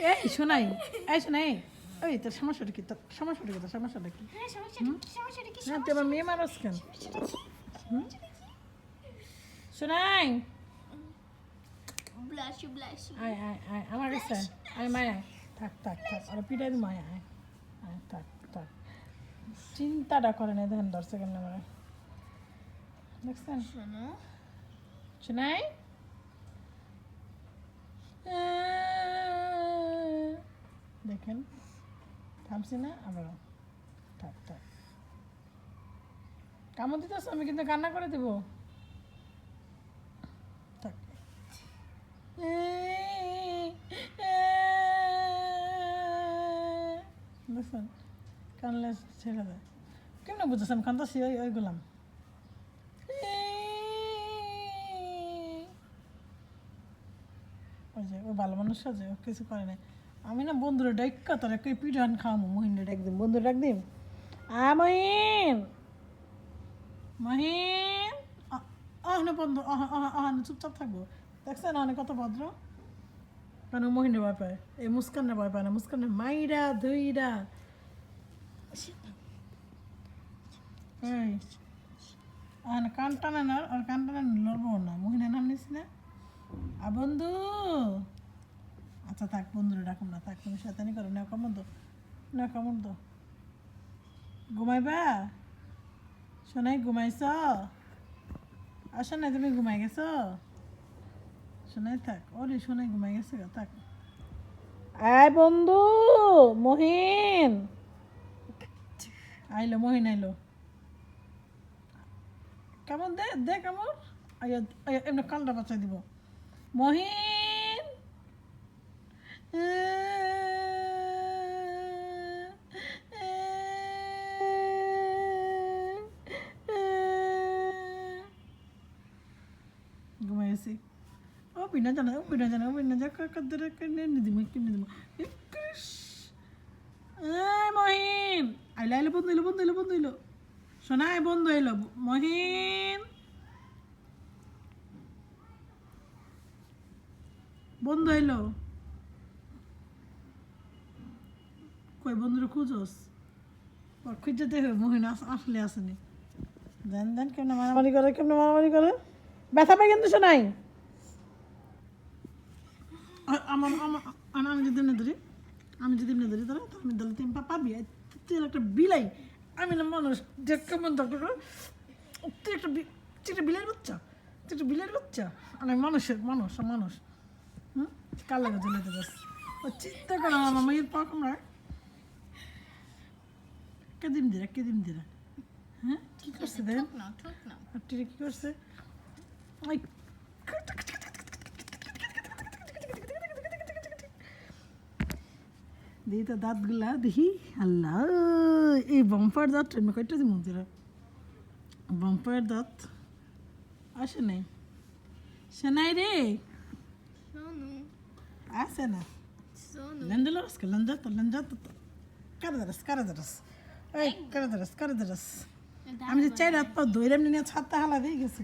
এই শোনাই, এই শোনাই, ওই তোর সমস্যাটা কি? তোর সমস্যাটা কি? তোর সমস্যাটা কি? হ্যাঁ তুই আমার মেয়ে মানুষ কেন? শোনাই, আয় আয় আয় আমার কাছে আয়। আয় মায় আয়, থাক থাক থাক, আর পিটাই দিই মায় আয়। আয় থাক থাক, চিন্তাটা করে না, ধ্যান ধরছে কেন আমার দেখছেন? শোনাই, দেখেন থামছি না আবার, থাক থাক, কামড় দিতেছ আমি কিন্তু কান্না করে দেবো। থাক, দেখছেন কানলে ছেড়ে দেয়। কেমন বুঝেছ আমি কান্দাছি? ওই গুলাম ওই যে ও ভালো মানুষ আছে, ও কিছু করে না। আমি না বন্ধুরা ডাইকা তোর একটা পিঠান খাওয়াবো, মহিনরে ডাক দিম, বন্ধুরা ডাক দিম। মহিন, মহিন, না বন্ধু, চুপচাপ থাকবো। দেখছেন অনেক কত ভদ্র, কেন মহিনের ভয় পায়? এই মুস্কানের ভয় পায় না, মুস্কানের মাইরা ধুইরা। এই কান টানে না, আর কান টানে লড়বো না, মহিনের নাম নিস না। বন্ধু, আচ্ছা থাক, বন্ধুরা ডাকুন না, থাক, তুমি শয়তানি করো না, কামড় দো না, কামড় দো। ঘুমাইবা? শোনাই ঘুমাইছ? আসো না, তুমি ঘুমাই গেছো? শোনাই থাক, ওরে শোনাই ঘুমাই গেছে, থাক। আয় বন্ধু, মহিন আইলো, মহিন আইলো, কেমন দে দে কেমন, এমনি কানটা বাঁচাই দিব। মহিন, ঘুমাইছি। ও বিনা জানা, ও বিনা জানা, ও বিনা যা কাদের কিনে দিব, কিনে দিব। মহিন আইলো, আইলো, বন্ধু এলো, বন্ধু এলো, বন্ধু এলো, শোনাই বন্ধু এলো। মহিন, বন্ধু এলো, কই বন্ধুরা খুঁজোস? খুঁজে দেখো মহিন আসলে আসেনি। দেন দেন, কেমন মারামারি করে, কেমন মারামারি করে, ব্যথা পাই কিন্তু শোনাই। আমার আমার আমি যদি এমনি ধরি, আমি যদি এমনি ধরি তোরা, আমি ধরলে তুই পারবি? তুই একটা বিলাই, আমি না মানুষ, দেখ কেমন দরকার, তুই একটা বিলের বাচ্চা, তুই একটা বিলের বাচ্চা, আমি মানুষের মানুষ, মানুষ। কার লাগে জ্বলাতে যাস? ও চিন্তা করো আমার মেয়ের পা কামড়ায়, কেদিন দিরা, হ্যাঁ কি করছে দেখ, টিরে কি করছে? ওই দেখি তো দাঁতগুলা দেখি, আল্লাহ, এই বাম্পার দাঁত ট্রেন কয়টা দিন মন্দিরা, বাম্পার দাঁত আসে নাই, শোনাই রে, আসে না, লঞ্জলস লঞ্জা তো কারে দারাস, এই কারে দারাস। আমি যে চাই রাত পর ধৈর্য নিয়ে ছাড়তে হালা দিয়ে গেছে।